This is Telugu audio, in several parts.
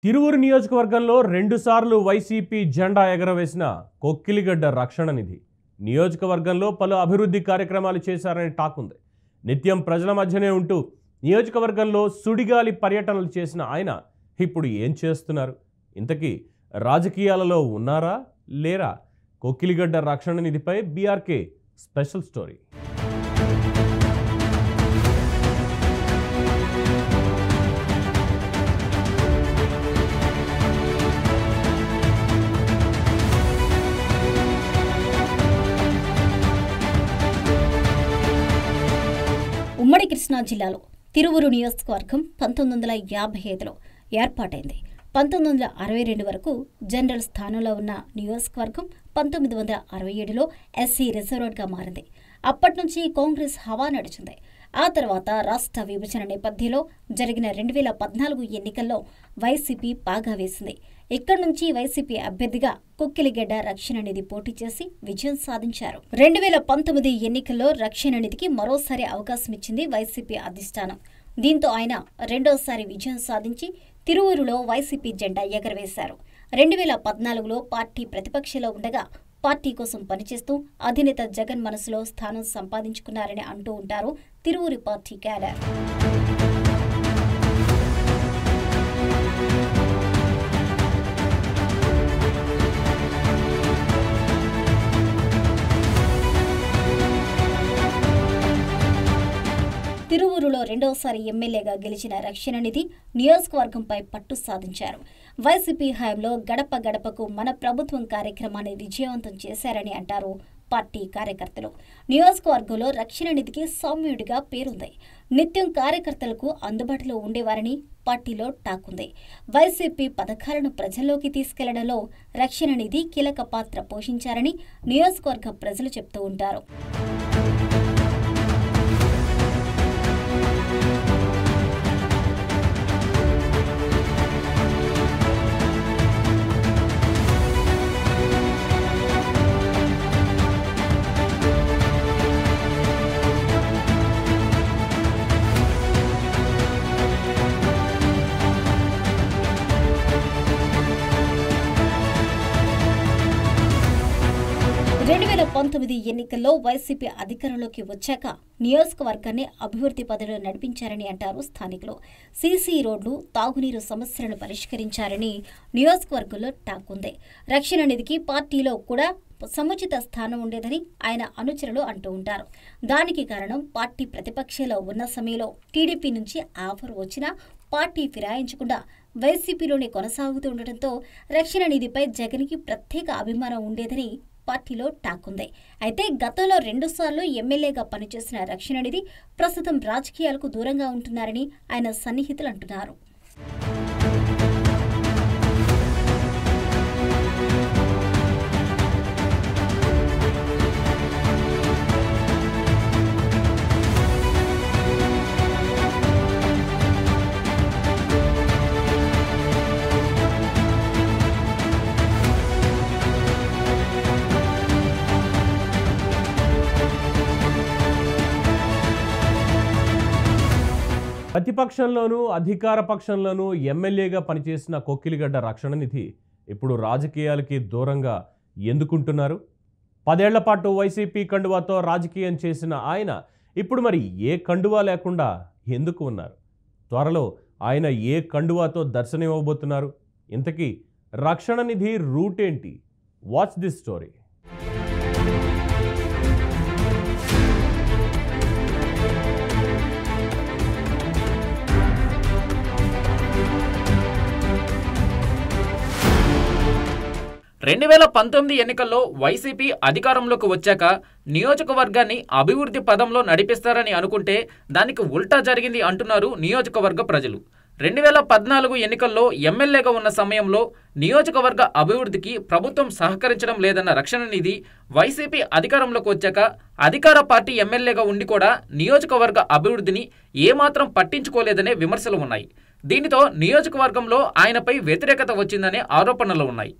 తిరువురు నియోజకవర్గంలో రెండుసార్లు వైసీపీ జెండా ఎగరవేసిన కొక్కిలిగడ్డ రక్షణ నిధి నియోజకవర్గంలో పలు అభివృద్ధి కార్యక్రమాలు చేశారని టాక్ ఉంది. నిత్యం ప్రజల మధ్యనే ఉంటూ నియోజకవర్గంలో సుడిగాలి పర్యటనలు చేసిన ఆయన ఇప్పుడు ఏం చేస్తున్నారు? ఇంతకీ రాజకీయాలలో ఉన్నారా లేరా? కొక్కిలిగడ్డ రక్షణ నిధిపై బీఆర్కే స్పెషల్ స్టోరీ. ఉమ్మడి కృష్ణా జిల్లాలో తిరువురు నియోజకవర్గం 1955లో ఏర్పాటైంది. 1962 వరకు జనరల్ స్థానంలో ఉన్న నియోజకవర్గం 1967లో ఎస్సీ రిజర్వ్గా మారింది. అప్పటి నుంచి కాంగ్రెస్ హవా నడిచింది. ఆ తర్వాత రాష్ట్ర విభజన నేపథ్యంలో జరిగిన 2014 ఎన్నికల్లో వైసీపీ పాగా వేసింది. ఇక్కడి నుంచి వైసీపీ అభ్యర్థిగా కొక్కిలిగడ్డ రక్షణ నిధి పోటీ చేసి విజయం సాధించారు. 2019 ఎన్నికల్లో రక్షణ నిధికి మరోసారి అవకాశం ఇచ్చింది వైసీపీ అధిష్టానం. దీంతో ఆయన రెండోసారి విజయం సాధించి తిరువూరులో వైసీపీ జెండా ఎగరవేశారు. 2014లో పార్టీ ప్రతిపక్షంలో ఉండగా పార్టీ కోసం పనిచేస్తూ అధినేత జగన్ మనసులో స్థానం సంపాదించుకున్నారని అంటూ ఉంటారు తిరువూరు పార్టీ క్యాడర్. తిరువూరులో రెండోసారి ఎమ్మెల్యేగా గెలిచిన రక్షణ నిధి నియోజకవర్గంపై పట్టు సాధించారు. వైసీపీ హయాంలో గడప గడపకు మన ప్రభుత్వం కార్యక్రమాన్ని విజయవంతం చేశారని అంటారు పార్టీ కార్యకర్తలు. నియోజకవర్గంలో రక్షణ నిధికి సౌమ్యుడిగా పేరుంది. నిత్యం కార్యకర్తలకు అందుబాటులో ఉండేవారని పార్టీలో టాక్ ఉంది. వైసీపీ పథకాలను ప్రజల్లోకి తీసుకెళ్లడంలో రక్షణ నిధి కీలక పాత్ర పోషించారని నియోజకవర్గ ప్రజలు చెప్తూ ఉంటారు. ఎన్నికల్లో వైసీపీ అధికారంలోకి వచ్చాక నియోజకవర్గాన్ని అభివృద్ధి పథంలో నడిపించారని అంటారు స్థానికులు. సీసీ రోడ్లు, తాగునీరు సమస్యలను పరిష్కరించారని నియోజకవర్గంలో టాక్ ఉంది. రక్షణ నిధికి పార్టీలో కూడా సముచిత స్థానం ఉండేదని ఆయన అనుచరులు అంటూ ఉంటారు. దానికి కారణం పార్టీ ప్రతిపక్షంలో ఉన్న సమయంలో టీడీపీ నుంచి ఆఫర్ వచ్చినా పార్టీ ఫిరాయించకుండా వైసీపీలోనే కొనసాగుతూ ఉండటంతో రక్షణ నిధిపై జగన్కి ప్రత్యేక అభిమానం ఉండేదని పార్టీలో టాక్ ఉంది. అయితే గతంలో 2 సార్లు ఎమ్మెల్యేగా పనిచేసిన రక్షణ నిధి ప్రస్తుతం రాజకీయాలకు దూరంగా ఉంటున్నారని ఆయన సన్నిహితులు అంటున్నారు. ప్రతిపక్షంలోనూ అధికార పక్షంలోనూ ఎమ్మెల్యేగా పనిచేసిన కొక్కిలిగడ్డ రక్షణ నిధి ఇప్పుడు రాజకీయాలకి దూరంగా ఎందుకుంటున్నారు? 10 ఏళ్ల పాటు వైసీపీ కండువాతో రాజకీయం చేసిన ఆయన ఇప్పుడు మరి ఏ కండువా లేకుండా ఎందుకు ఉన్నారు? త్వరలో ఆయన ఏ కండువాతో దర్శనమివ్వబోతున్నారు? ఇంతకీ రక్షణ నిధి రూట్ ఏంటి? Watch this story. ఎన్నికల్లో వైసీపీ అధికారంలోకి వచ్చాక నియోజకవర్గాన్ని అభివృద్ధి పదంలో నడిపిస్తారని అనుకుంటే దానికి ఉల్టా జరిగింది అంటున్నారు నియోజకవర్గ ప్రజలు. 2014 ఎన్నికల్లో ఎమ్మెల్యేగా ఉన్న సమయంలో నియోజకవర్గ అభివృద్ధికి ప్రభుత్వం సహకరించడం లేదన్న రక్షణ నిధి వైసీపీ అధికారంలోకి వచ్చాక అధికార పార్టీ ఎమ్మెల్యేగా ఉండి కూడా నియోజకవర్గ అభివృద్ధిని ఏమాత్రం పట్టించుకోలేదనే విమర్శలు ఉన్నాయి. దీనితో నియోజకవర్గంలో ఆయనపై వ్యతిరేకత వచ్చిందనే ఆరోపణలు ఉన్నాయి.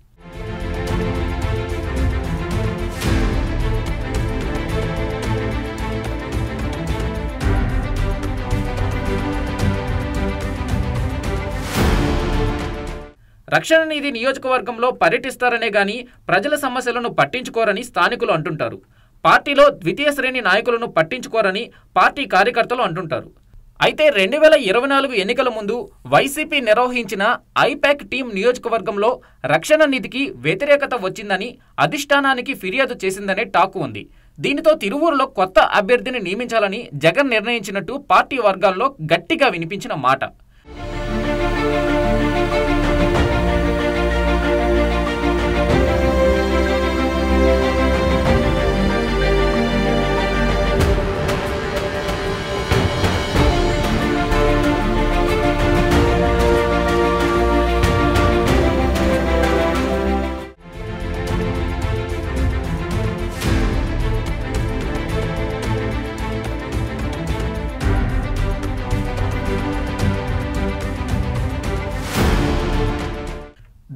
రక్షణ నిధి నియోజకవర్గంలో పర్యటిస్తారనే గాని ప్రజల సమస్యలను పట్టించుకోరని స్థానికులు అంటుంటారు. పార్టీలో ద్వితీయ శ్రేణి నాయకులను పట్టించుకోరని పార్టీ కార్యకర్తలు అంటుంటారు. అయితే 2024 ఎన్నికల ముందు వైసీపీ నిర్వహించిన ఐపాక్ టీం నియోజకవర్గంలో రక్షణ నిధికి వ్యతిరేకత వచ్చిందని అధిష్టానానికి ఫిర్యాదు చేసిందనే టాక్ ఉంది. దీనితో తిరువూరులో కొత్త అభ్యర్థిని నియమించాలని జగన్ నిర్ణయించినట్టు పార్టీ వర్గాల్లో గట్టిగా వినిపించిన మాట.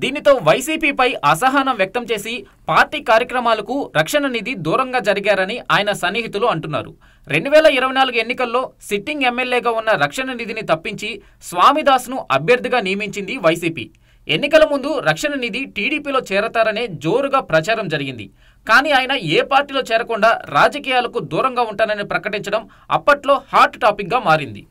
దీనితో వైసీపీపై అసహనం వ్యక్తం చేసి పార్టీ కార్యక్రమాలకు రక్షణ నిధి దూరంగా జరిగారని ఆయన సన్నిహితులు అంటున్నారు. 2024 ఎన్నికల్లో సిట్టింగ్ ఎమ్మెల్యేగా ఉన్న రక్షణ నిధిని తప్పించి స్వామిదాస్ను అభ్యర్థిగా నియమించింది వైసీపీ. ఎన్నికల ముందు రక్షణ నిధి టీడీపీలో చేరతారనే జోరుగా ప్రచారం జరిగింది. కానీ ఆయన ఏ పార్టీలో చేరకుండా రాజకీయాలకు దూరంగా ఉంటానని ప్రకటించడం అప్పట్లో హాట్ టాపిక్గా మారింది.